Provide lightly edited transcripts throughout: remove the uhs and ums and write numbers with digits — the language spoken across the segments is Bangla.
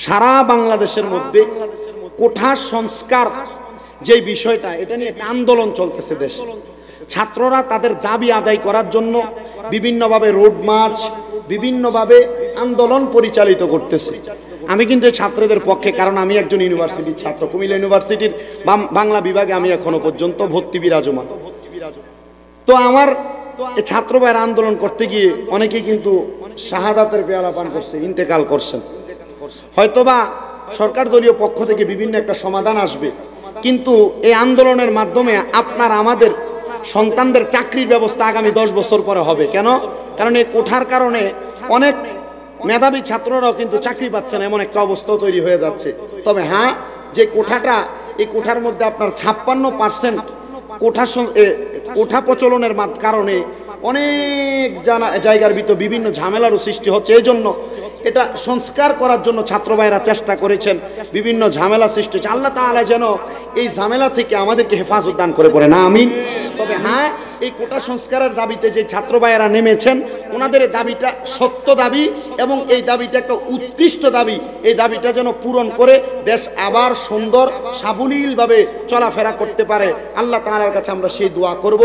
সারা বাংলাদেশের মধ্যে কোঠা সংস্কার যে বিষয়টা, এটা নিয়ে একটা আন্দোলন চলতেছে দেশে। ছাত্ররা তাদের দাবি আদায় করার জন্য বিভিন্নভাবে রোড মার্চ, বিভিন্নভাবে আন্দোলন পরিচালিত করতেছে। আমি কিন্তু ছাত্রদের পক্ষে, কারণ আমি একজন ইউনিভার্সিটির ছাত্র, কুমিল্লা ইউনিভার্সিটির বাংলা বিভাগে আমি এখনো পর্যন্ত ভর্তি বিরাজমান। তো আমার এই ছাত্র ভাইয়ের আন্দোলন করতে গিয়ে অনেকেই কিন্তু শাহাদাতের পেয়ালা পান করছে, ইন্তেকাল করছেন। হয়তোবা সরকার দলীয় পক্ষ থেকে বিভিন্ন একটা সমাধান আসবে, কিন্তু এই আন্দোলনের মাধ্যমে আপনার আমাদের সন্তানদের চাকরির ব্যবস্থা আগামী 10 বছর পরে হবে। কেন? কারণ এই কোঠার কারণে অনেক মেধাবী ছাত্ররাও কিন্তু চাকরি পাচ্ছে না, এমন একটা অবস্থাও তৈরি হয়ে যাচ্ছে। তবে হ্যাঁ, যে কোঠাটা, এই কোঠার মধ্যে আপনার 56% কোঠা প্রচলনের কারণে অনেক জায়গার ভিতর বিভিন্ন ঝামেলারও সৃষ্টি হচ্ছে। এই জন্য এটা সংস্কার করার জন্য ছাত্র ভাইরা চেষ্টা করেছেন, বিভিন্ন ঝামেলা সৃষ্টি হচ্ছে। আল্লাহ তাআলা যেন এই ঝামেলা থেকে আমাদেরকে হেফাজত দান করে পড়ে না, আমিন। তবে হ্যাঁ, এই কোটা সংস্কারের দাবিতে যে ছাত্র ভাইয়েরা নেমেছেন, ওনাদের দাবিটা সত্য দাবি এবং এই দাবিটা একটা উৎকৃষ্ট দাবি। এই দাবিটা যেন পূরণ করে দেশ আবার সুন্দর সাবলীলভাবে চলাফেরা করতে পারে। আল্লাহ তাআলার কাছে আমরা সেই দোয়া করব।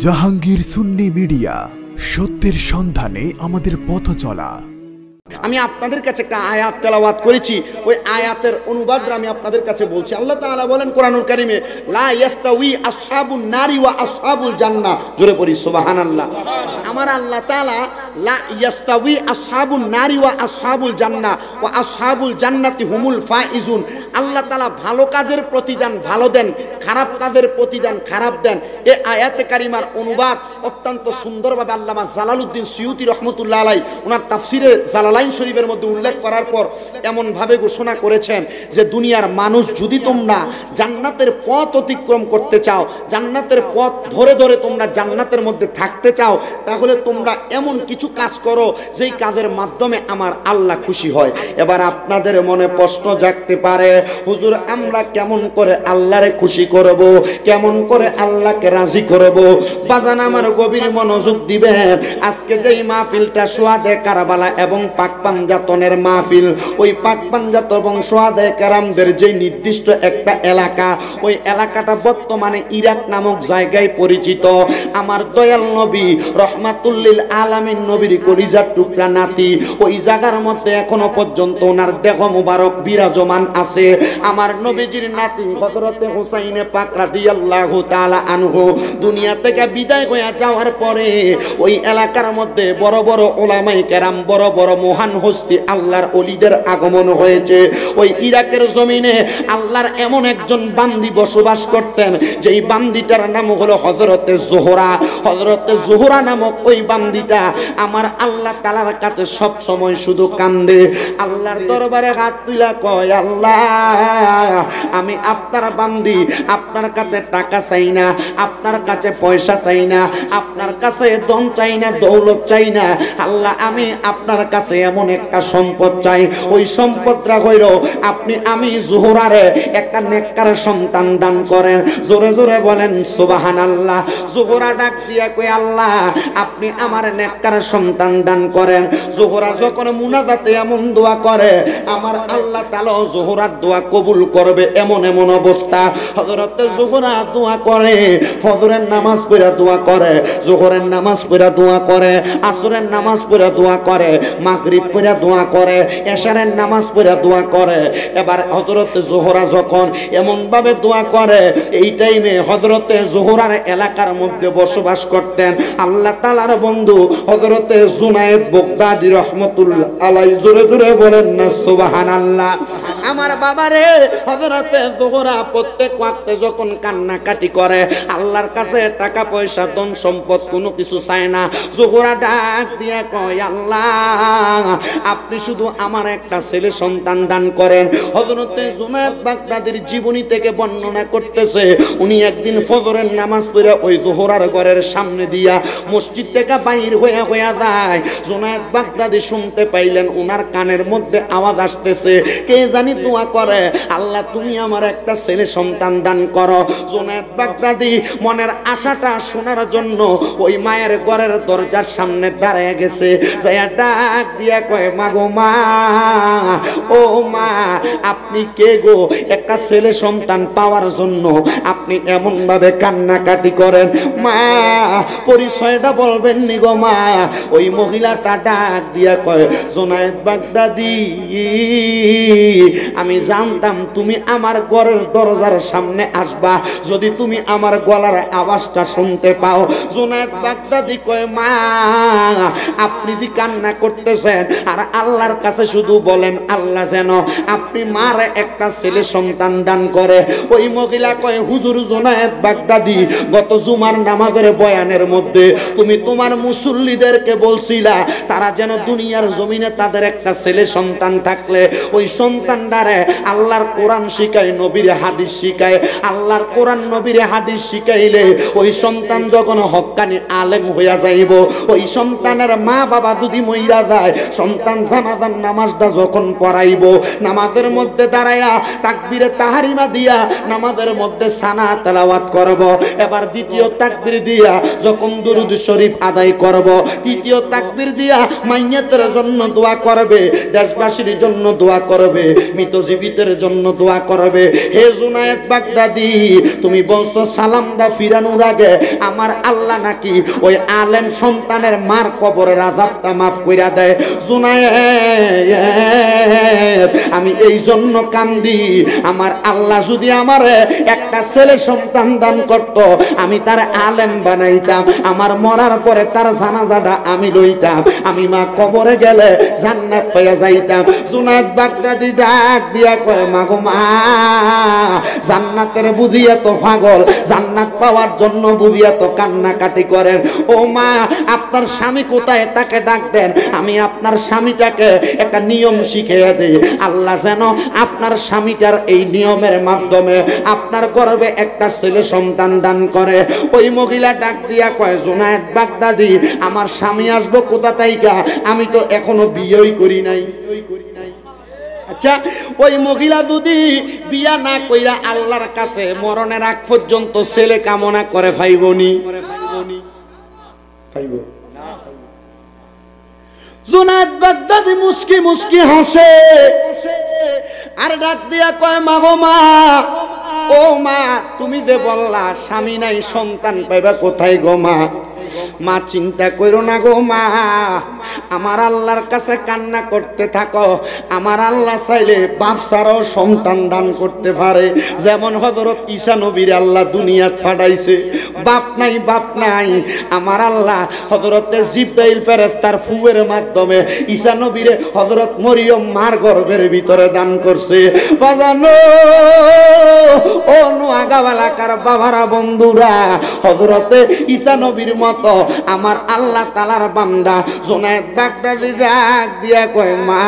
জাহাঙ্গীর সুন্নি মিডিয়া, সত্যের সন্ধানে আমাদের পথ চলা। আমি আপনাদের কাছে একটা আয়াত তেলাওয়াত করেছি, ওই আয়াতের অনুবাদটা আমি আপনাদের কাছে বলছি। আল্লাহ তাআলা বলেন কোরআনুল কারীমে, লা ইয়াস্তাউই আসহাবুন নারি ওয়া আসহাবুল জান্নাহ। জোরে পড়ি সুবহানাল্লাহ। আমার আল্লাহ তাআলা লা ইয়াস্তাউই আসহাবুন নারি ওয়া আসহাবুল জান্নাহ ওয়া আসহাবুল জান্নাতি হুমুল ফাইজুন। আল্লাহ তাআলা ভালো কাজের প্রতিদান ভালো দেন, খারাপ কাজের প্রতিদান খারাপ দেন। এই আয়াতে কারিমার অনুবাদ অত্যন্ত সুন্দরভাবে আল্লামা জালালউদ্দিন সুয়ুতী রাহমাতুল্লাহ আলাইহি ওনার তাফসিরে জালালাইন শরীফের মধ্যে উল্লেখ করার পর এমন ভাবে ঘোষণা করেছেন যে দুনিয়ার মানুষ, যদি তোমরা জান্নাতের পথ অতিক্রম করতে চাও, জান্নাতের পথ ধরে ধরে তোমরা জান্নাতের মধ্যে থাকতে চাও, তাহলে তোমরা এমন কিছু কাজ করো যেই কাজের মাধ্যমে আমার আল্লাহ খুশি হয়। এবার আপনাদের মনে প্রশ্ন জাগতে পারে, হুজুর আমরা কেমন করে আল্লাহরে খুশি করব, কেমন করে আল্লাহকে রাজি করব? বাজান আমার গভীর মনোযোগ দিবেন। আজকে যেই মাহফিলটা সোয়াদে কারবালা এবং পাক পাঞ্জাতনের মাহফিল, ওই পাক পাঞ্জাত এবং সোয়াদে কেরামদের যে নির্দিষ্ট একটা এলাকা, ওই এলাকাটা বর্তমানে ইরাক নামক জায়গায় পরিচিত। আমার দয়াল নবী রহমাতুল্লিল আলামিন নবীর কলিজার টুকরা নাতি, ওই জায়গার মধ্যে এখনো পর্যন্ত ওনার দেহ মুবারক বিরাজমান আছে। আমার নবীজির নাতি হযরতে হুসাইনে পাক রাদিয়াল্লাহু তাআলা আনহু দুনিয়া থেকে বিদায় হয়ে যাওয়ার পরে ওই এলাকার মধ্যে বড় বড় উলামায়ে কেরাম, বড় বড় মহান হস্তি আল্লাহর ওলিদের আগমন হয়েছে। ওই ইরাকের জমিনে আল্লাহর এমন একজন বান্দি বসবাস করতেন, যেই বান্দিটার নাম হলো হযরতে যোহরা। হযরতে যোহরা নামক ওই বান্দিটা আমার আল্লাহ তাআলার কাছে সব সময় শুধু কান্দে, আল্লাহর দরবারে হাত তুলে কয়, আল্লাহ আমি আপনার বান্দি, আপনার কাছে টাকা চাই না, আপনার কাছে পয়সা চাই না, আপনার কাছে ধন চাই না, দৌলত চাই না, আল্লাহ আমি আপনার কাছে এমন একটা সম্পদ চাই, ওই সম্পদটা হইল আপনি আমি যোহরারে একটা নেককার সন্তান দান করেন। জোরে জোরে বলেন সুবহানাল্লাহ। যোহরা ডাক দিয়া কই, আল্লাহ আপনি আমার নেককার সন্তান দান করেন। যোহরা যখন মুনাজাতে এমন দোয়া করে, আমার আল্লাহ তাআলা যোহরার দোয়া কবুল করবে এমন এমন অবস্থা। হযরতে যোহরা দোয়া করে, ফজরের নামাজ পড়ে দোয়া করে, যোহরের নামাজ পড়ে দোয়া করে, আসরের নামাজ পড়ে দোয়া করে, মাগরিব পড়ে দোয়া করে, এশারের নামাজ পড়ে দোয়া করে। এবার হযরতে যোহরা যখন এমন ভাবে দোয়া করে, এই টাইমে হযরতে যোহরার এলাকার মধ্যে বসবাস করতেন আল্লাহ তাআলার বন্ধু হযরতে জুনায়েদ বাগদাদী রাহমাতুল্লাহ আলাইহি। জোরে জোরে বলেন না সুবহানাল্লাহ। আমার বাবারে হযরতে যোহরা প্রত্যেক ওয়াক্তে যখন কান্নাকাটি করে, আল্লাহর কাছে টাকা পয়সা ধন সম্পদ কোনো কিছু চায় না, যোহরা ডাক দিয়া কয়, আল্লাহ আপনি শুধু আমার একটা ছেলে সন্তান দান করেন। হযরতে জুনায়েদ বাগদাদীর জীবনী থেকে বর্ণনা করতেছে, উনি একদিন ফজরের নামাজ পড়ে ওই যোহরার ঘরের সামনে দিয়া মসজিদ থেকে বাইর হয়ে যায়। জুনায়েদ বাগদাদি শুনতে পাইলেন উনার কানের মধ্যে আওয়াজ আসতেছে, কে জানি দোয়া করে, আল্লাহ তুমি আমার একটা ছেলে সন্তান দান করো। জুনায়েদ বাগদাদি মনের আশাটা শোনার জন্য ওই মায়ের ঘরের দরজার সামনে দাঁড়ায় গেছে, যাইয়া ডাক দিয়া কয়, মা গো মা, ও মা, আপনি কে গো? একটা ছেলে সন্তান পাওয়ার জন্য আপনি এমন ভাবে কান্নাকাটি করেন, মা পরিচয়টা বলবেন নি গো মা? ওই মহিলাটা ডাক দিয়া কয়, জুনায়েদ বাগদাদি, আমি জানতাম তুমি আমার ঘরের দরজার সামনে আসবা, যদি তুমি আমার গলার আওয়াজটা শুনতে পাও। জুনায়েদ বাগদাদি কয়, মা আপনি যে কান্না করতেছেন আর আল্লাহর কাছে শুধু বলেন আল্লাহ যেন আপনি মারে একটা ছেলে সন্তান দান করে। ওই মহিলা কয়, হুজুর জুনায়েদ বাগদাদি, গত জুমার নামাজের বয়ানের মধ্যে তুমি তোমার মুসল্লিদেরকে বলছিলা তারা যেন দুনিয়ার জমিনে তাদের একটা ছেলে সন্তান থাকলে ওই সন্তানটারে আল্লাহর কোরআন শিখায়, নবীর হাদিস শিখায়। আল্লাহর কোরআন নবীর হাদিস শিখাইলে ওই সন্তান যখন হক্কানি আলেম হইয়া যাইব, ওই সন্তানের মা বাবা যদি মইরা যায়, সন্তান জানাজার নামাজটা যখন পড়াইব, নামাজের মধ্যে দাঁড়ায়া তাকবীরে তাহারিমা দিয়া নামাজের মধ্যে সানা তেলাওয়াত করব, এবার দ্বিতীয় তাকবীর দিয়া যখন দুরূদ শরীফ আদায় করব, তৃতীয় তাকবীর দিয়া মাইয়াতের জন্য দোয়া করবে, দেশবাসীর জন্য দোয়া করবে, মৃত জীবিতের জন্য দোয়া করবে। হে জুনায়েদ বাগদাদি, তুমি বলছো সালামটা ফিরানোর আগে আমার আল্লাহ নাকি ওই আলেম সন্তানের মার কবরের আযাবটা মাফ কইরা দেয়। জুনায়েদ, আমি এই জন্য কান্দি, আমার আল্লাহ যদি আমার একটা ছেলে সন্তান দান করত, আমি তার আলেম বানাইতাম, আমার মরার পরে তার জানাজাটা আমি লইতাম, আমি মা কবরে গেলে জান্নাত পাইয়া যাইতাম। জুনায়েদ বাগদাদি ডাক দিয়া কয়, মা গো মা, জান্নাতের বুঝিয়া তো পাগল, জান্নাত পাওয়ার জন্য বুঝিয়া তো কান্নাকাটি করেন। ও মা, আপনার স্বামী কোথায়? তাকে ডাক দেন, আমি আপনার স্বামীটাকে একটা নিয়ম শিখিয়ে দেই, আল্লাহ যেন আপনার স্বামীটার এই নিয়মের মাধ্যমে আপনার গর্ভে একটা ছেলে সন্তান দান করে। ওই মহিলা ডাক দিয়া কয়, জুনায়েদ বাগদাদি, আমার স্বামী আসবো কোথা তাইকা? আমি তো এখনো বিয়েই করি নাই। আচ্ছা, ওই মহিলা যদি বিয়া না কইরা আল্লাহর কাছে মরণের আগ পর্যন্ত ছেলে কামনা করে পাইবনি? পাইব? জুনায়েদ বাগদাদি মুস্কি মুস্কি হাসে আর ডাক দিয়া কয়, মা গো মা, ও মা, তুমি যে বললা স্বামী নাই সন্তান পাইবা কোথায় গো মা? মা চিন্তা করো না গো মা, আমার আল্লাহর কাছে কান্না করতে থাকো, আমার আল্লাহ চাইলে বাপ ছাড়াও সন্তান দান করতে পারে। যেমন হযরত ঈসা নবীর আল্লাহ দুনিয়া পাঠাইছে, বাপ নাই বাপ নাই, আমার আল্লাহ হযরত জিবরাইল ফেরেশতার ফুয়ের মাধ্যমে ঈসা নবীরে হযরত মরিয়ম মার গর্ভের ভিতরে দান করছে। বাজানো ও নোয়াগাওয়ালাকার বাবারা বন্ধুরা, হযরতে ঈসা নবীর মতো আমার আল্লাহ তাআলার বান্দা জুনায়েদ বাগদাদি ডাক দিয়া কয়, মা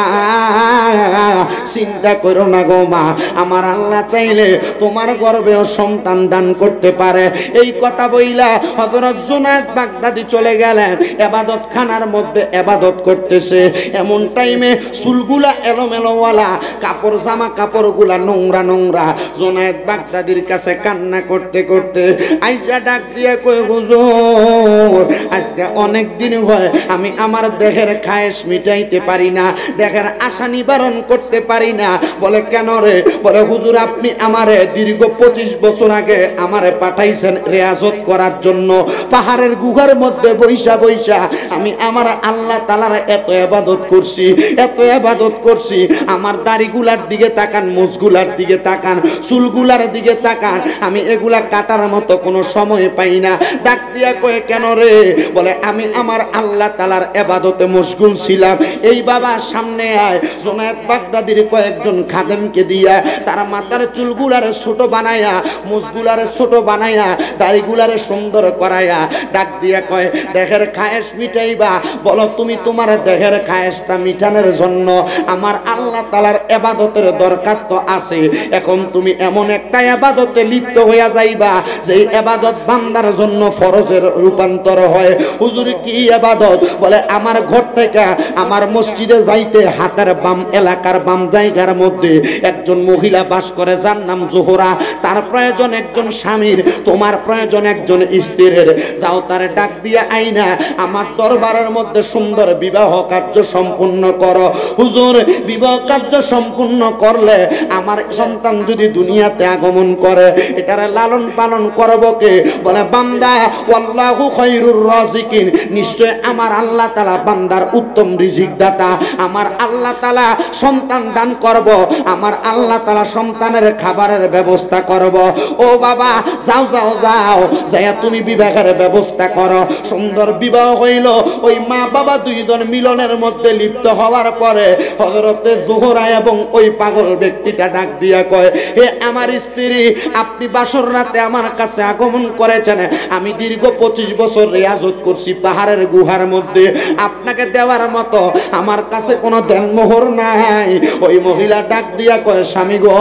চিন্তা করো না গো মা, আমার আল্লাহ চাইলে তোমার গর্ভেও সন্তান দান করতে পারে। এই কথা বইলা হযরত জুনায়েদ বাগদাদি চলে গেলেন, ইবাদত খানার মধ্যে ইবাদত করতেছে। এমন টাইমে চুলগুলা এলোমেলোওয়ালা, কাপড় জামা কাপড়গুলা নোংরা নোংরা, জুনায়েদ বাগদাদির কাছে কান্না করতে করতে আইসা ডাক দিয়ে কই, হুজুর আজকে অনেক দিন হয় আমি আমার দেহের খায়েশ মিটাইতে পারি না, দেহের আশা নিবারণ করতে পারি না। বলে কেন রে? বলে হুজুর আপনি আমারে দীর্ঘ 25 বছর আগে আমারে পাঠাইছেন রিয়াজত করার জন্য, পাহাড়ের গুহার মধ্যে বৈশা বৈশা আমি আমার আল্লাহ তাআলার এত ইবাদত করছি, এত ইবাদত করছি, আমার দাড়িগুলার দিকে তাকান, মুছগুলার দিকে তাকান, চুলগুলার দিকে তাকান, আমি এগুলা কাটার মতো কোনো সময় পাই না। ডাক দিয়া কয়ে, কেন রে? বলে আমি আমার আল্লাহ তাআলার ইবাদতে মশগুল ছিলাম। এই বাবা সামনে আয়। জুনায়েদ বাগদাদির কয়েকজন খাদেমকে দিয়া তার মাথার চুলগুলারে ছোট বানায়া, মুছগুলারে ছোট বানায়া, দাড়িগুলারে সুন্দর করায়া ডাক দিয়া কয়, দেহের খায়েশ মিটাইবা? বলো তুমি তোমার দেহের খায়েশটা মিটানোর জন্য আমার আল্লাহ তাআলার ইবাদতের দরকার তো আছে। এখন তুমি এমন একটা ইবাদতে লিপ্ত হইয়া যাইবা যে ইবাদত বান্দার জন্য ফরজের রূপান্তর রূপান্তর হয়। হুজুর কি ইবাদত? বলে আমার ঘর থেকে আমার মসজিদে যাইতে হাতের বাম এলাকার বাম জায়গার মধ্যে একজন মহিলা বাস করে, যার নাম জোহরা। তার প্রয়োজন একজন স্বামীর, তোমার প্রয়োজন একজন স্ত্রীর। যাও তারে ডাক দিয়ে আইনা আমার দরবারের মধ্যে সুন্দর বিবাহ কার্য সম্পূর্ণ করো। হুজুর বিবাহ কার্য সম্পূর্ণ করলে আমার সন্তান যদি দুনিয়াতে আগমন করে, এটারে লালন পালন করব কে? বলে বান্দা, ওয়াল্লাহু খায়রুর রাজিকিন, নিশ্চয় আমার আল্লাহ তাআলা বান্দার উত্তম রিজিক দাতা। আমার আল্লাহ তাআলা সন্তান দান করব, আমার আল্লাহ তাআলা সন্তানের খাবারের ব্যবস্থা করব। ও বাবা, যাও যাও যাও, যাইয়া তুমি বিবাহের ব্যবস্থা করো। সুন্দর বিবাহ হইল। ওই মা বাবা দুইজন মিলনের মধ্যে লিপ্ত হওয়ার পরে হযরতে জোহরা এবং ওই পাগল ব্যক্তিটা ডাক দিয়া কয়, হে আমার স্ত্রী, আপনি বাসর রাতে আমার কাছে আগমন করেছেন। আমি দীর্ঘ 25 বছর রিয়াজত করছি পাহাড়ের গুহার মধ্যে, আপনাকে দেওয়ার মতো আমার কাছে কোনো দেনমোহর নাই। ওই মহিলা ডাক দিয়া কয়, স্বামী গো,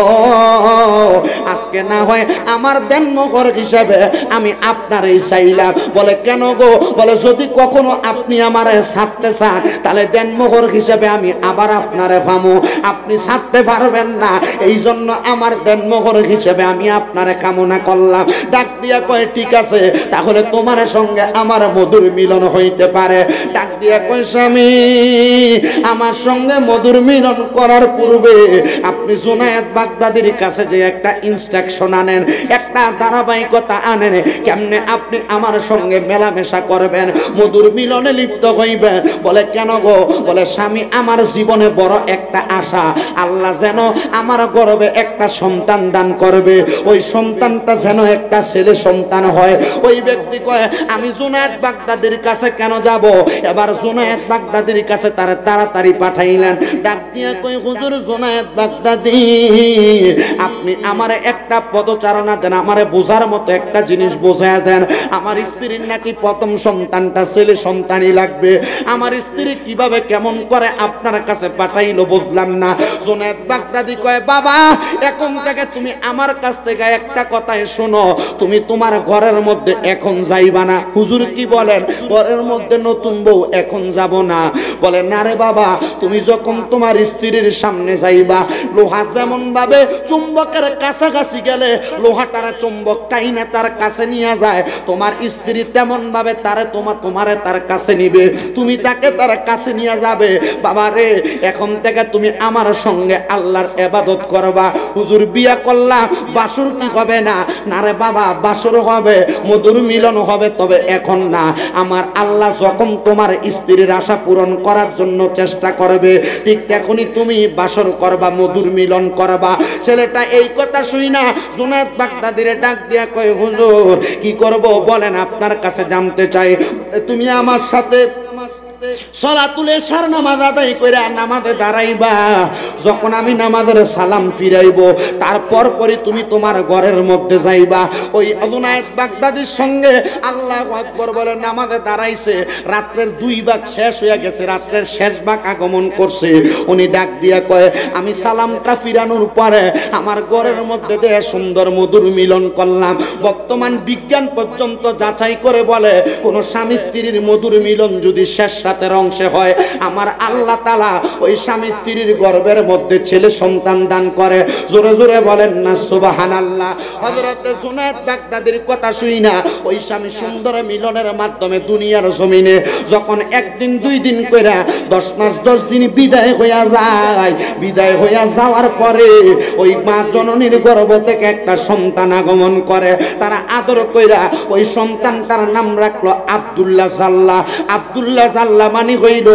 আজকে না হয় আমার দেনমোহর হিসাবে আমি আপনারই চাইলাম। বলে কেন গো? বলে যদি কখনো আপনি আমারে ছাড়তে চান, তাহলে দেনমোহর হিসাবে আমি আবার আপনারে পামু। আপনি ছাড়তে পারবেন না, এই জন্য আমার দেনমোহর হিসেবে আমি আপনারে কামনা করলাম। ডাক দিয়া কয়, ঠিক আছে, তাহলে তোমার সঙ্গে আমার মধুর মিলন হইতে পারে। ডাক দিয়া কয়, স্বামী, আমার সঙ্গে মধুর মিলন করার পূর্বে আপনি জুনায়েদ বাগদাদির কাছে যে একটা ইনস্ট্রাকশন আনেন, একটা ধারাবাহিকতা আনেন, কেমনে আপনি আমার সঙ্গে মেলামেশা করবেন, মধুর মিলনে লিপ্ত হইবেন। বলে কেন গো? বলে স্বামী, আমার জীবনে বড় একটা আশা, আল্লাহ যেন আমার গর্ভে একটা সন্তান দান করবে, ওই সন্তানটা যেন একটা ছেলে সন্তান হয়। ওই ব্যক্তি কয়, আমি জুনায়েদ বাগদাদির কাছে কেন যাব? এবার জুনায়েদ বাগদাদির কাছে তারা তাড়াতাড়ি পাঠাইলেন। ডাক দিয়ে কই, হুজুর জুনায়েদ বাগদাদি, আপনি আমারে একটা পদচারণা দেন, আমারে বোঝার মতো একটা জিনিস বোঝায় দেন। আমার স্ত্রীর নাকি প্রথম সন্তানটা ছেলে সন্তানই লাগবে। আমার স্ত্রী কিভাবে কেমন করে আপনার কাছে পাঠাইলো বুঝলাম না। জুনায়েদ বাগদাদি কয়, বাবা, এখন থেকে তুমি আমার কাছ থেকে একটা কথাই শোনো, তুমি তোমার ঘরের মধ্যে এখন যাইবা না। হুজুর কি বলেন? ঘরের মধ্যে নতুন বউ এখন যাব না। বলে না রে বাবা, তুমি যখন তোমার স্ত্রীর সামনে যাইবা, লোহা যেমন ভাবে চুম্বকের কাছাকাছি গেলে লোহাটার চুম্বক টাইনা তার কাছে নিয়ে যায়, তোমার স্ত্রী তেমন ভাবে তোমারে তার কাছে নিবে, তুমি তাকে তার কাছে নিয়ে যাবে। বাবা রে, এখন থেকে তুমি আমার সঙ্গে আল্লাহর ইবাদত করবা। হুজুর বিয়া করলাম, বাসর কি হবে না? না রে বাবা, বাসর হবে, মধুর মিলন হবে, তবে এখন না। আমার আল্লাহ যখন তোমার স্ত্রীর আশা পূরণ করার জন্য চেষ্টা করবে, ঠিক তখনই তুমি বাসর করবা, মধুর মিলন করবা। ছেলেটা এই কথা শুই না জুনায়েদ বাগদাদির ডাক দিয়া কয়, হুজুর কি করব বলেন, আপনার কাছে জানতে চাই। তুমি আমার সাথে সালাতুল ইশার নামাজ আদায় কইরা নামাজে দাঁড়াইবা। যখন আমি নামাজের সালাম ফিরাইবো, তারপর পরে তুমি তোমার ঘরের মধ্যে যাইবা। ওই জুনায়েদ বাগদাদির সঙ্গে আল্লাহু আকবার বলে নামাজে দাঁড়াইছে। রাত্রের 2 ভাগ শেষ হয়ে গেছে, রাত্রের শেষ ভাগ আগমন করছে। উনি ডাক দিয়া কয়, আমি সালামটা ফিরানোর পরে আমার ঘরের মধ্যে যে সুন্দর মধুর মিলন করলাম। বর্তমান বিজ্ঞান পর্যন্ত যাচাই করে বলে, কোন স্বামী স্ত্রীর মধুর মিলন যদি শেষ রাতের অংশে হয়, আমার আল্লাহ তাআলা ওই স্বামী স্ত্রীর গর্ভের মধ্যে ছেলে সন্তান দান করে। জোরে জোরে বলেন না সুবহানাল্লাহ। হযরত জুনায়েদ বাগদাদির কথা শুই না ওই স্বামী সুন্দর মিলনের মাধ্যমে দুনিয়ার জমিনে যখন একদিন 2 দিন কইরা 10 মাস 10 দিন বিদায় হইয়া যায়, বিদায় হইয়া যাওয়ার পরে ওই মা জননীর গর্ভ থেকে একটা সন্তান আগমন করে। তারা আদর কইরা ওই সন্তানটার নাম রাখলো আব্দুল্লাহ জাল্লা। আব্দুল্লাহ জাল্লা মানে হইল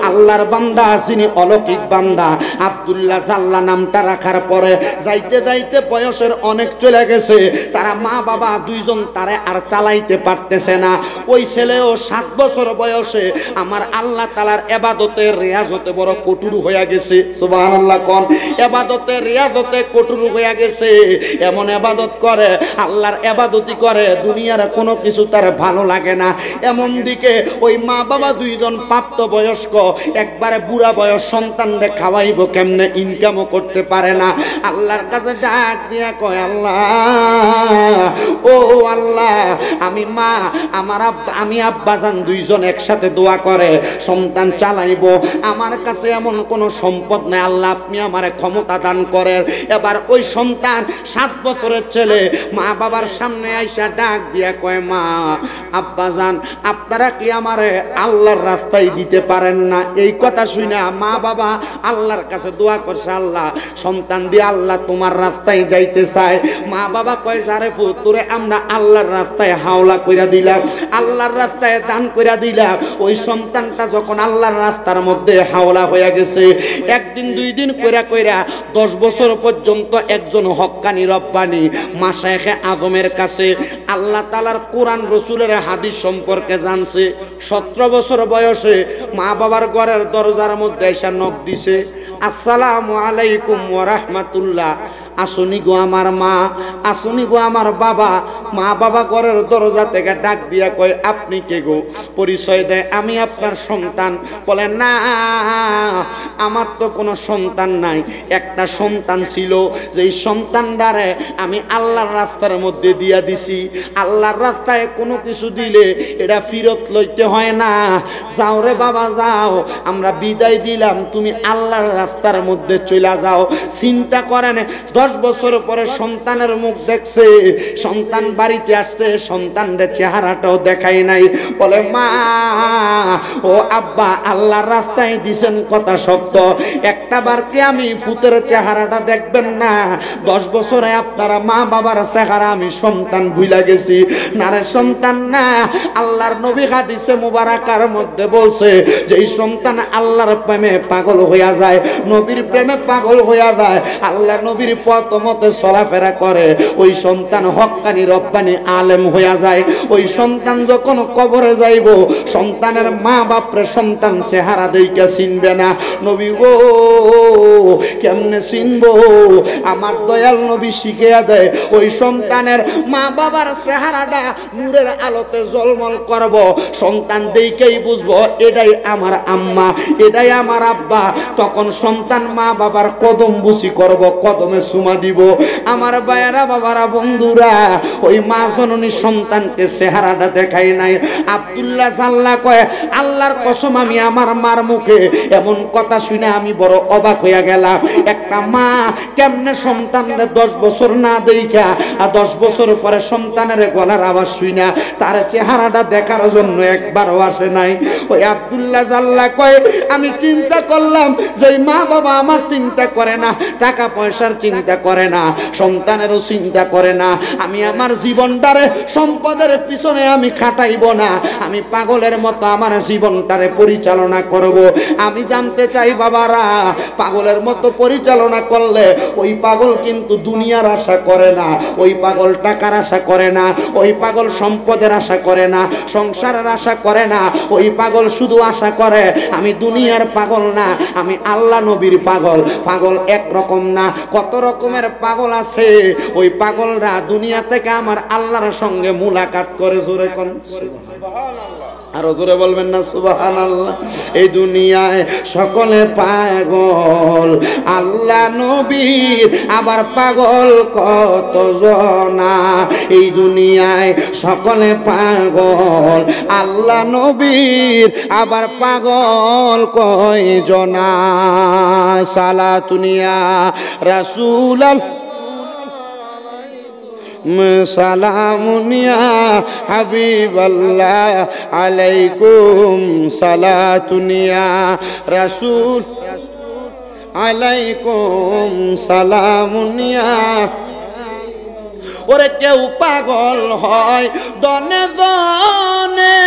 আল্লাহর বান্দা, যিনি অলৌকিক বান্দা। আব্দুল্লাহ জাল্লা নামটা রাখার পরে যাইতে যাইতে বয়সের অনেক চলে গেছে, তারা মা বাবা দুইজন তারে আর চালাইতে পারতেছে না। ওই ছেলেও 7 বছর বয়সে আমার আল্লাহ তাআলার ইবাদতে রিয়াজতে বড় কঠোর হয়ে গেছে। সুবহানাল্লাহ কোন, ইবাদতে রিয়াজতে কঠোর হয়ে গেছে। এমন ইবাদত করে, আল্লাহর ইবাদতি করে, দুনিয়ার কোনো কিছু তার ভালো লাগে না। এমন দিকে ওই মা বাবা দুইজন প্রাপ্তবয়স্ক একবারে বুড়া বয়স সন্তানরে খাওয়াইব কেমনে, ইনকামও করতে পারে না। আল্লাহর কাছে ডাক দিয়া কয়, আল্লাহ ও আল্লাহ, আমি মা আমি আব্বাজান দুইজন একসাথে দোয়া করে সন্তান চালাইব, আমার কাছে এমন কোনো সম্পদ নাই, আল্লাহ আপনি আমারে ক্ষমতা দান করেন। এবার ওই সন্তান 7 বছরের ছেলে মা বাবার সামনে আইসা ডাক দিয়া কয়, মা আব্বাজান আপনারা কি আমারে আল্লাহর রাস্তায় দিতে পারেন না? এই কথা শুনে মা বাবা আল্লাহর কাছে দোয়া করছে, আল্লাহ সন্তান দিয়ে আল্লাহ তোমার রাস্তায় যাইতে চায়। মা বাবা কয়, যারে ফুতুরে আমরা আল্লাহর রাস্তায় হাওলা কইরা দিলাম, আল্লাহর রাস্তায় দান কইরা দিলাম। ওই সন্তানটা যখন আল্লাহর রাস্তার মধ্যে হাওলা হয়ে গেছে, একদিন 2 দিন কইরা 10 বছর পর্যন্ত একজন হক্কানি রব্বানি মাশায়েখে আজমের কাছে আল্লাহ তাআলার কোরআন রসুলের হাদিস সম্পর্কে জানছে। 17 বছর বয়সে মা বাবার ঘরের দরজার মধ্যে এসে নক দিছে, আসসালামু আলাইকুম ওয়া রাহমাতুল্লাহ। আসুনি গো আমার মা, আসুনি গো আমার বাবা। মা বাবা ঘরের দরজা থেকে ডাক দিয়া কয়, আপনি কে গো? পরিচয় দেয়, আমি আপনার সন্তান। বলে, না আমার তো কোনো সন্তান নাই, একটা সন্তান ছিল, যেই সন্তানটারে আমি আল্লাহর রাস্তার মধ্যে দিয়া দিছি। আল্লাহর রাস্তায় কোনো কিছু দিলে এটা ফিরত লইতে হয় না। যাও রে বাবা যাও, আমরা বিদায় দিলাম, তুমি আল্লাহর রাস্তার মধ্যে চলে যাও। চিন্তা করেন 10 বছর পরে সন্তানের মুখ দেখছে, সন্তান বাড়িতে আসছে, সন্তানের চেহারাটাও দেখাই নাই। বলে, মা ও আব্বা আল্লাহর রাস্তায় দিছেন কথা সত্য, একটা বার কি আমি ফুতের চেহারাটা দেখবেন না? 10 বছরে আপনারা মা বাবার চেহারা আমি সন্তান ভুলা গেছি না রে সন্তান না। আল্লাহর নবী হাদিসে মুবারাকার মধ্যে বলছে যে এই সন্তান আল্লাহর প্রেমে পাগল হইয়া যায়, নবীর প্রেমে পাগল হইয়া যায়, আল্লাহ নবীর পথ মতে চলাফেরা করে, ওই সন্তান হক্কানি রব্বানি আলেম হইয়া যায়। ওই সন্তান যখন কবরে যাইব, সন্তানের মা বাপরে সন্তান চেহারা দেইকা চিনবে না। নবী গো কেমনে চিনবো? আমার দয়াল নবী শিখিয়া দেয়, ওই সন্তানের মা বাবার চেহারাটা নূরের আলোতে জলমল করব, সন্তান দেখেই বুঝবো এটাই আমার আম্মা, এটাই আমার আব্বা। তখন সন্তান মা বাবার কদম বুসি করব, কদমে সুমা দিব। আমার ভাইয়েরা বাবারা বন্ধুরা, ওই মা জননী সন্তানকে চেহারাটা দেখাই নাই। আব্দুল্লাহ জাল্লা কয়, আল্লাহর কসম আমি আমার মার মুখে এমন কথা শুনে আমি বড় অবাক হইয়া গেলাম। একটা মা কেমনে সন্তানের 10 বছর না দেখা 10 বছর পরে সন্তানের গলার আওয়াজ শুইনা তার চেহারাটা দেখার জন্য একবারও আসে নাই। ওই আব্দুল্লাহ জাল্লা কয়, আমি চিন্তা করলাম যে মা বাবা আমার চিন্তা করে না, টাকা পয়সার চিন্তা করে না, সন্তানেরও চিন্তা করে না, আমি আমার জীবনটারে সম্পদের পিছনে আমি খাটাইব না, আমি পাগলের মতো আমার জীবনটারে পরিচালনা করব। আমি জানতে চাই বাবারা, পাগলের মতো পরিচালনা করলে ওই পাগল কিন্তু দুনিয়ার আশা করে না, ওই পাগল টাকার আশা করে না, ওই পাগল সম্পদের আশা করে না, সংসারের আশা করে না, ওই পাগল শুধু আশা করে আমি দুনিয়ার পাগল না, আমি আল্লাহ নবীর পাগল। পাগল একরকম না, কত রকমের পাগল আছে। ওই পাগলরা দুনিয়া থেকে আমার আল্লাহর সঙ্গে মুলাকাত করে। জোরে কোন সুবহানাল্লাহ, আরো জোরে বলবেন না সুবহানাল্লাহ। এই দুনিয়ায় সকলে পাগল, আল্লাহ নবীর আবার পাগল কত জনা। এই দুনিয়ায় সকলে পাগল, আল্লাহ নবীর আবার পাগল কয় জনা। সালাতুনিয়া রাসূলুল্লাহ সালামুনিয়া হাবিবাল্লাহ আলাইকুম সালাতুনিয়া রাসূল আলাইকুম সালামুনিয়া। ওরে কেউ পাগল হয় দনে দনে,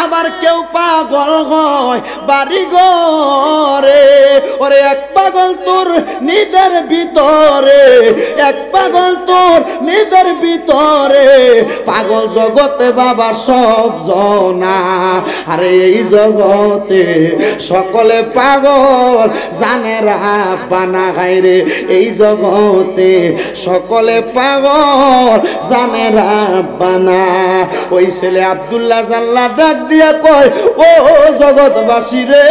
আবার কেউ পাগল হয় বাড়ি ঘরে। ওরে একটা পাগল তোর নিজের ভিতরে, এক পাগল তোর নিজের ভিতরে, পাগল জগতে বাবা সব জনা। আরে এই জগতে সকলে পাগল জানে রাব্বানা গায়রে, এই জগতে সকলে পাগল জানে রাব্বানা। ওই ছেলে আব্দুল্লাহ জাল্লা ডাক দিয়া কয়, ও জগৎবাসী রে,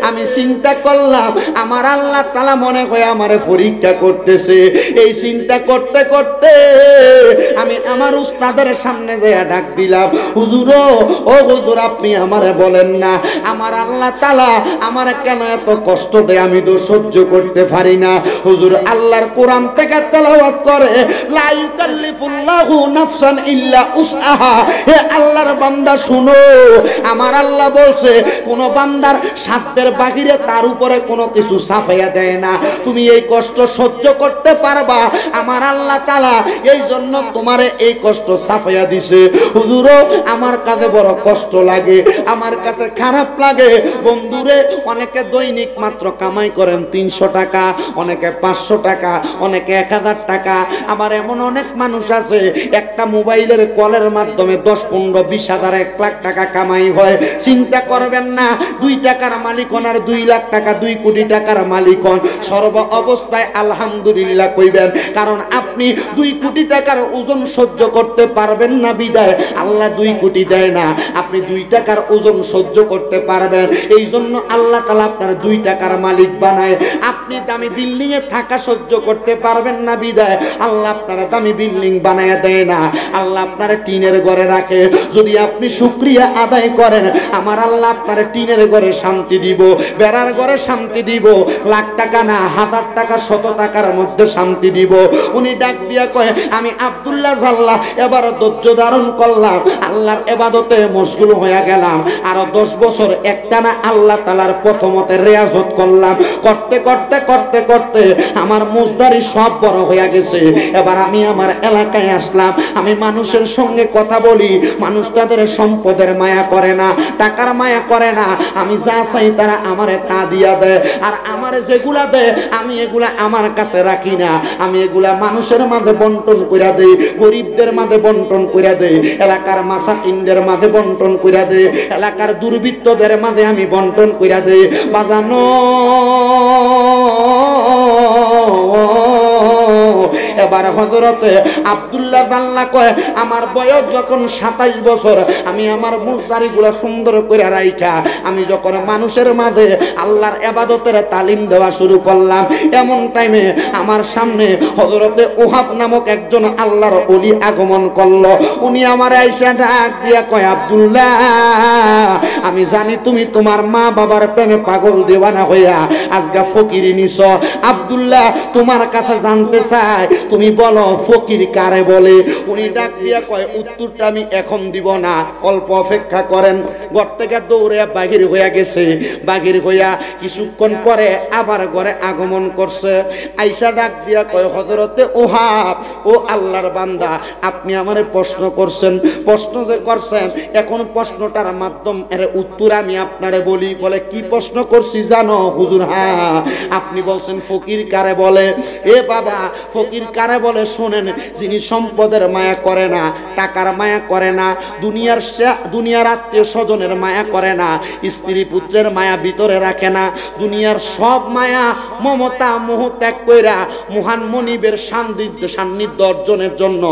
আমি চিন্তা করলাম আমার আল্লাহ তাআলা মনে হয় আমারে পরীক্ষা করতেছে। এই চিন্তা করতে করতে আমি আমার উস্তাদের সামনে যেয়ে ডাক দিলাম, হুজুর ও হুজুর, আপনি আমারে বলেন না আমার আল্লাহ তাআলা আমারে কেন এত কষ্ট দেয়, আমি তো সহ্য করতে পারি না। হুজুর আল্লাহর কোরআন থেকে তেলাওয়াত করে, লা ইউকাল্লিফুল্লাহু নাফসান ইল্লা উসআহা। হে আল্লাহর বান্দা শুনো, আমার আল্লাহ বলছে কোন বান্দার সাধ্যের বাহিরে তার উপরে কোনো কিছু চাপাইয়া দেয় না। তুমি এই কষ্ট সহ্য করতে পারবা, আমার আল্লাহ তাআলা এই জন্য তোমারে এই কষ্ট চাপাইয়া দিছে। হুজুরও আমার কাছে বড় কষ্ট লাগে, আমার কাছে খারাপ লাগে। বন্ধুরে, অনেকে দৈনিক মাত্র কামাই করেন 300 টাকা, অনেকে 500 টাকা, অনেকে 1000 টাকা। আমার এমন অনেক মানুষ আছে একটা মোবাইলের কলের মাধ্যমে 10, 15, 20 হাজার, 1 লাখ টাকা কামাই হয়। চিন্তা করবেন না 2 টাকার মালিক হন আর 2 লাখ টাকা, 2 কোটি টাকার মালিক হন, সর্ব অবস্থায় আলহামদুলিল্লাহ কইবেন। কারণ আপনি 2 কোটি টাকার ওজন সহ্য করতে পারবেন না বিদায় আল্লাহ 2 কোটি দেয় না। আপনি 2 টাকার ওজন সহ্য করতে পারবেন, এই জন্য আল্লাহ তাআলা আপনার 2 টাকার মালিক বানায়। আপনি দামি বিল্ডিং এ থাকা সহ্য করতে পারবেন না বিদায় আল্লাহ আপনার দামি বিল্ডিং বানায়া দেয় না, আল্লাহ আপনার টিনের ঘরে রাখে। যদি আপনি শুকরিয়া আদায় করেন, আমার আল্লাহ আপনার টিনের ঘরে শান্তি দিব, বেড়ার ঘরে শান্তি দিব, লাখ টাকা না 1000 টাকা 100 টাকার মধ্যে শান্তি দিব। উনি ডাক দিয়া কয়, আমি আব্দুল্লাহ জাল্লা এবার ধৈর্য ধারণ করলাম, আল্লাহর ইবাদতে মশগুল হয়ে গেলাম। আরো 10 বছর একটানা আল্লাহ তাআলার প্রথমতে রিয়াজত করলাম। করতে করতে করতে করতে আমার মুজদারি সব বড় হয়ে গেছে। এবার আমি আমার এলাকায় আসলাম, আমি মানুষের সঙ্গে কথা বলি, মানুষ তাদের সম্পদের মায়া করে না, টাকার মায়া করে না। আমি যা চাই তারা আমারে তা দিয়া দেয়, আর আমারে যেগুলা দেয় আমি এগুলা আমার কাছে রাখি না, আমি এগুলা মানুষের মাঝে বন্টন কইরা দেই, গরিবদের মাঝে বন্টন কইরা দেই, এলাকার মাসাকিনদের মাঝে বন্টন কইরা দেই, এলাকার দুর্বৃত্তদের মাঝে আমি বন্টন কইরা দেই। বাজানো এবার হযরতে আব্দুল্লাহ জাল্লা কয়, আমার বয়স যখন 27 বছর, আমি আমার মুজদারিগুলো সুন্দর করে রাইখা আমি যখন মানুষের মাঝে আল্লাহর ইবাদতের তালিম দেওয়া শুরু করলাম, এমন টাইমে আমার সামনে হযরতে ওহাব নামক একজন আল্লাহর ওলি আগমন করলো। উনি আমার আয়েশা ডাক দিয়া কয়, আব্দুল্লাহ, আমি জানি তুমি তোমার মা বাবার প্রেমে পাগল দেওয়ানা হইয়া আজগা ফকিরি নিছ। আব্দুল্লাহ, তোমার কাছে জানতে চাই, তুমি বলো ফকির কারে বলে? উনি ডাক দিয়া কয়, উত্তরটা আমি এখন দিব না, অল্প অপেক্ষা করেন। ঘর থেকে দৌড়ে বাহির হইয়া গেছে, বাহির হইয়া কিছুক্ষণ পরে আবার ঘরে আগমন করছে। আয়েশা ডাক দিয়া কয়, হযরতে ওহাব, ও আল্লাহর বান্দা, আপনি আমারে প্রশ্ন করছেন, প্রশ্ন যে করছেন, এখন প্রশ্নটার মাধ্যম এর উত্তর আমি আপনারে বলি। বলে, কি প্রশ্ন করছি জানো হুজুর? হ্যাঁ, আপনি বলছেন ফকির কারে বলে। এ বাবা, ফকির কারে বলে শোনেন, যিনি সম্পদের মায়া করে না, টাকার মায়া করে না, দুনিয়ার আত্মীয় স্বজনের মায়া করে না, স্ত্রী পুত্রের মায়া ভিতরে রাখে না, দুনিয়ার সব মায়া মমতা মোহ ত্যাগ কইরা মহান মনিবের সান্নিধ্য অর্জনের জন্য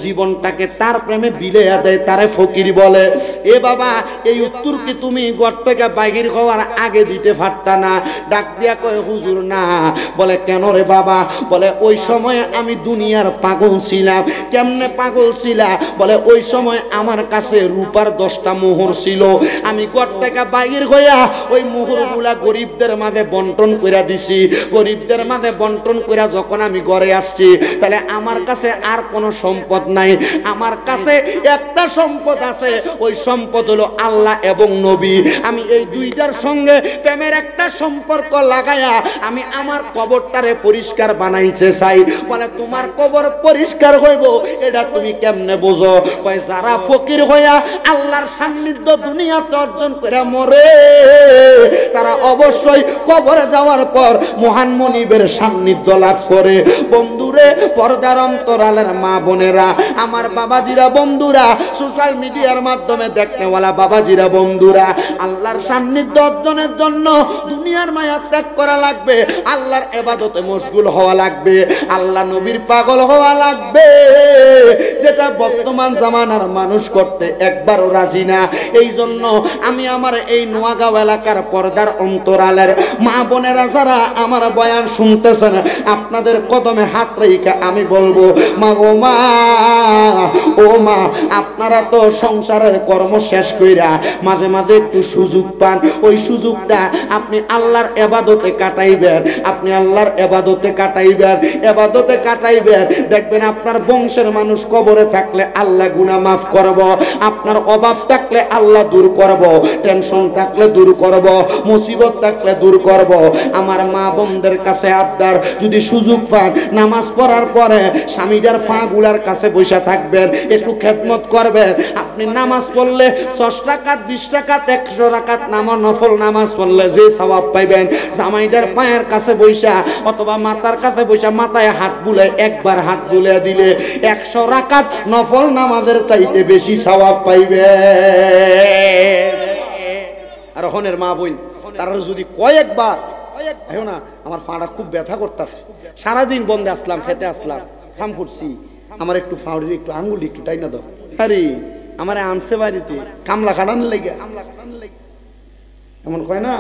জীবনটাকে তার প্রেমে বিলিয়ে দেয়, তারে ফকির বলে। এ বাবা, এই উত্তর কি তুমি ঘর থেকে বাহির হওয়ার আগে দিতে পারতা না? ডাক দিয়া কয়, হুজুর না। বলে, কেন রে বাবা? বলে, ওই সময় আমি দুনিয়ার পাগল ছিলাম। কেমনে পাগল ছিলা? বলে, ওই সময় আমার কাছে রূপার 10টা মোহর ছিল, আমি ঘর থেকে বাহির হইয়া ওই মোহরগুলা গরিবদের মাঝে বন্টন কইরা দিছি। গরিবদের মাঝে বন্টন কইরা যখন আমি ঘরে আসছি, তাহলে আমার কাছে আর কোনো সম্পদ নাই, আমার কাছে একটা সম্পদ আছে, ওই সম্পদ হলো আল্লাহ এবং নবী। আমি এই দুইটার সঙ্গে প্রেমের একটা সম্পর্ক লাগায়া আমি আমার কবরটারে পরিষ্কার বানাইতে চাই। বলে, তোমার আমার কবর পরিষ্কার হইব এটা তুমি কেমনে বোঝো? কয় যারা ফকির হইয়া আল্লাহর সান্নিধ্য দুনিয়াতে অর্জন করে মরে তারা অবশ্যই কবরে যাওয়ার পর মহান মনিবের সান্নিধ্য লাভ করে। বন্ধুরে, পর্দার অন্তরালের মা বোনেরা, আমার বাবাজিরা, বন্ধুরা, সোশ্যাল মিডিয়ার মাধ্যমে দেখনেওয়ালা বাবাজিরা, বন্ধুরা, আল্লাহর সান্নিধ্য অর্জনের জন্য দুনিয়ার মায়া ত্যাগ করা লাগবে, আল্লাহর ইবাদতে মশগুল হওয়া লাগবে, আল্লাহ নবীর পাগল হওয়া লাগবে, যেটা বর্তমান জামানার মানুষ করতে একবারও রাজি না। এই জন্য আমি আমার এই নোয়াগাঁও এলাকার পর্দার অন্তরালের মা বোনেরা যারা আমার বয়ান শুনতেছেন, আপনাদের কদমে হাত রেখে আমি বলবো, মা গো মা, ও মা, আপনারা তো সংসারের কর্ম শেষ কইরা মাঝে মাঝে একটু সুযোগ পান, ওই সুযোগটা আপনি আল্লাহর ইবাদতে কাটাইবেন, আপনি আল্লাহর ইবাদতে কাটাইবেন, ইবাদতে কাটাইবেন। দেখবেন আপনার বংশের মানুষ কবরে থাকলে আল্লাহ গুনাহ মাফ করব, আপনার অভাব থাকলে আল্লাহ দূর করব, টেনশন থাকলে দূর করব, মুসিবত থাকলে দূর করব। আমার মা বোনদের কাছে আবদার, যদি সুযোগ পান নামাজ পড়ার পরে স্বামীদের ফাগুলার কাছে বসে থাকবেন, একটু খেদমত করবেন। আপনি নামাজ পড়লে 6 রাকাত, 20 রাকাত, 100 রাকাত নফল নামাজ পড়লে যে সওয়াব পাইবেন, জামাইদের পায়ের কাছে বসা অথবা মাথার কাছে বসা মাথায় হাত বুলায় একবার হাত বুলিয়ে দিলে 100 রাকাত নফল নামাজের চাইতে বেশি সওয়াব পাইবে। আর হনের মা বোন তারা যদি কয়েকবার আয়ো না, আমার ফাঁড়া খুব ব্যথা করতেছে, সারাদিন বন্ধে আসলাম, খেতে আসলাম, খাম করছি, আমার একটু ফাঁড়ির একটু আঙ্গুল একটু টাইনা দাও। আরে আমার আনছে বাড়িতে কামলা খাটান লেগে, এমন কয় না।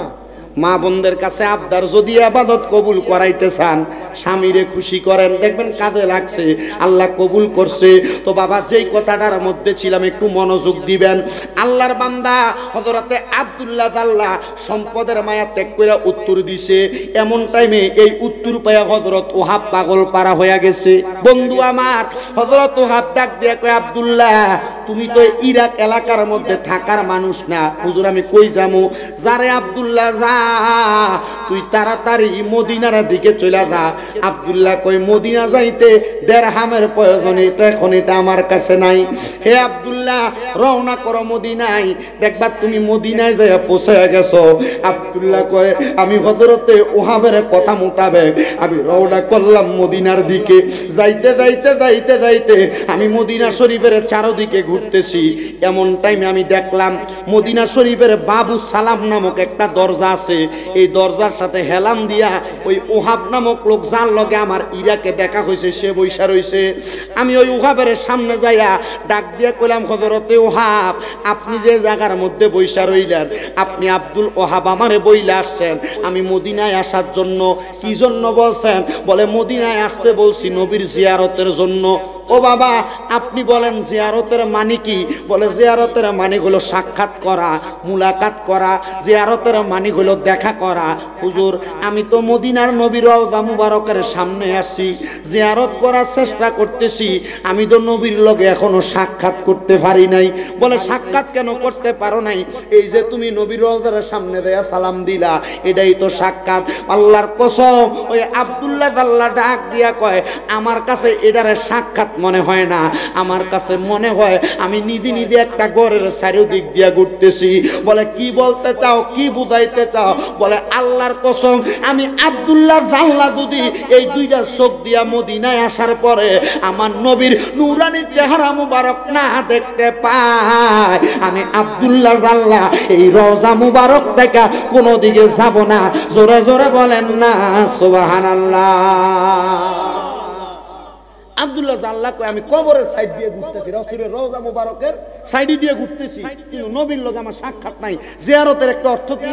মা বোনদের কাছে আবদার, যদি ইবাদত কবুল করাইতে চান, স্বামীরে খুশি করেন, দেখবেন কাজে লাগছে, আল্লাহ কবুল করছে। তো বাবা, যেই কথাটার মধ্যে ছিলাম একটু মনোযোগ দিবেন। আল্লাহর বান্দা হযরতে আব্দুল্লাহ জাল্লা সম্পদের মায়া ত্যাগ করে উত্তর দিছে। এমন টাইমে এই উত্তর পায়া হযরত ওহাব পাগল পারা হয়ে গেছে। বন্ধু আমার, হযরত ওহাব ডাক দিয়ে কয়, আব্দুল্লাহ, তুমি তো ইরাক এলাকার মধ্যে থাকার মানুষ না। হুজুর, আমি কই যামু? যারে আব্দুল্লাহ যা, তুই তাড়াতাড়ি মদিনার দিকে চলে যা। আব্দুল্লাহ কই, মদিনা যাইতে দেরহামের প্রয়োজন, এটা এখন এটা আমার কাছে নাই। হে আব্দুল্লাহ, রওনা করো মদিনায়, দেখবা তুমি মদিনায় যাইয়া পৌঁছে গেছো। আব্দুল্লাহ কয়, আমি হযরতে ওহাবের কথা মোতাবেক আমি রওনা করলাম মদিনার দিকে। যাইতে যাইতে যাইতে যাইতে আমি মদিনা শরীফের চারদিকে ঘুরতেছি। এমন টাইমে আমি দেখলাম মদিনা শরীফের বাবু সালাম নামক একটা দরজা আছে। এই দরজার সাথে হেলান দিয়া ওই ওহাব নামক লোক, যার লগে আমার ইরাকে দেখা হয়েছে, সে বৈশা রইছে। আমি ওই ওহাবের সামনে যাইয়া ডাক দিয়ে কইলাম, হযরতে ওহাব, আপনি যে জায়গার মধ্যে বৈশা রইলেন, আপনি আব্দুল ওহাব আমারে বইলা আসছেন আমি মদিনায় আসার জন্য। কি জন্য বলছেন? বলে মদিনায় আসতে বলছি নবীর জিয়ারতের জন্য। ও বাবা, আপনি বলেন জিয়ারতের মানে কি? বলে জিয়ারতের মানে হলো সাক্ষাৎ করা, মুলাকাত করা, জিয়ারতের মানে হলো দেখা করা। হুজুর, আমি তো মদিনার নবীর রওজা মুবারকের সামনে আসি, জিয়ারত করার চেষ্টা করতেছি, আমি তো নবীর লগে এখনো সাক্ষাৎ করতে পারি নাই। বলে সাক্ষাৎ কেন করতে পারো নাই? এই যে তুমি নবীর রওজার সামনে দেয়া সালাম দিলা, এটাই তো সাক্ষাৎ। আল্লাহর কসম, ওই আব্দুল্লাহ আল্লাহ ডাক দিয়া কয়, আমার কাছে এটারে সাক্ষাৎ মনে হয় না, আমার কাছে মনে হয় আমি নিজে নিজে একটা ঘরের চারিদিক দিয়া ঘুরতেছি। বলে কি বলতে চাও, কি বুঝাইতে চাও? বলে আল্লাহর কসম, আমি আব্দুল্লাহ জাল্লা যদি এই দুইটা চোখ দিয়া মদিনায় আসার পরে আমার নবীর নূরানি চেহারা মুবারক না দেখতে পাই, আমি আব্দুল্লাহ জাল্লা এই রওজা মুবারক থেকে কোনো দিকে যাব না। জোরে জোরে বলেন না সুবহানাল্লাহ। আব্দুল্লাহ জাল্লা কয়, আমি কবরের সাইড দিয়ে ঘুরতেছি, রাসূলের রওজা মুবারকের সাইড দিয়ে ঘুরতেছি, কিন্তু নবীর লগে আমার সাক্ষাৎ নাই। জিয়ারতের একটা অর্থ কি?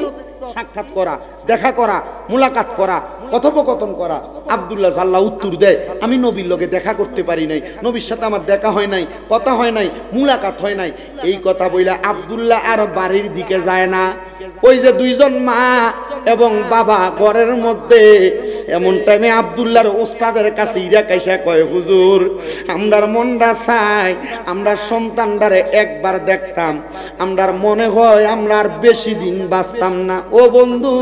সাক্ষাৎ করা, দেখা করা, মুলাকাত করা, কথোপকথন করা। আব্দুল্লাহ জাল্লা উত্তর দেয়, আমি নবীর লগে দেখা করতে পারি নাই, নবীর সাথে আমার দেখা হয় নাই, কথা হয় নাই, মুলাকাত হয় নাই। এই কথা বইলা আব্দুল্লাহ আর বাড়ির দিকে যায় না। ওই যে দুইজন মা এবং বাবা ঘরের মধ্যে, এমন টাইমে আব্দুল্লাহর উস্তাদের কাছে ইরা কাইসা কয়, হুজুর আমরার মনটা চাই আমরা সন্তানটারে একবার দেখতাম, আমরার মনে হয় আমরা আর বেশি দিন বাঁচতাম না। ও বন্ধু,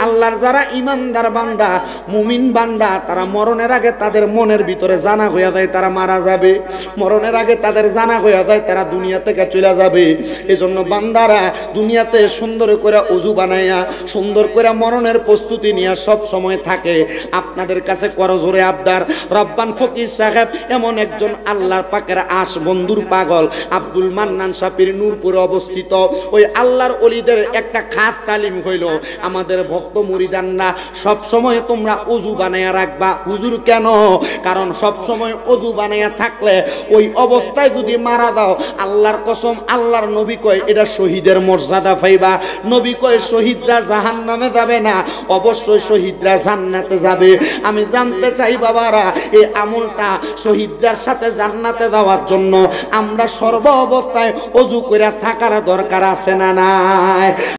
আল্লাহর যারা ইমানদার বান্দা, মুমিন বান্দা, তারা মরণের আগে তাদের মনের ভিতরে জানা হইয়া যায় তারা মারা যাবে, মরণের আগে তাদের জানা হইয়া যায় তারা দুনিয়া থেকে চলে যাবে। এজন্য বান্দারা দুনিয়াতে সুন্দর করে ওযু বানাইয়া সুন্দর করে মরণের প্রস্তুতি নিয়ে সব সময় থাকে। আপনাদের কাছে করজোরে আবদার, রব্বান ফকির সাহেব এমন একজন আল্লাহর পাকের আশ বন্ধুর পাগল, আব্দুল মান্নান সাপির নূরপুরে অবস্থিত। ওই আল্লাহর ওলিদের একটা খাস তালিম হইল, আমাদের ভক্ত মুরিদানরা সব সময় তোমরা ওযু বানাইয়া রাখবা। হুজুর কেন? কারণ সব সময় ওযু বানাইয়া থাকলে ওই অবস্থায় যদি মারা যাও, আল্লাহর কসম আল্লাহর নবী কয় এটা শহীদের মর্যাদা পাইবা। নবী কয় শহীদরা জাহান্নামে যাবে না, অবশ্যই শহীদরা জান্নাতে যাবে। আমি জানতে চাই বাবারা, এই আমলটা শহীদদের সাথে জান্নাতে যাওয়ার জন্য আমরা সর্ব অবস্থায় ওযু করে থাকার দরকার আছে না নাই?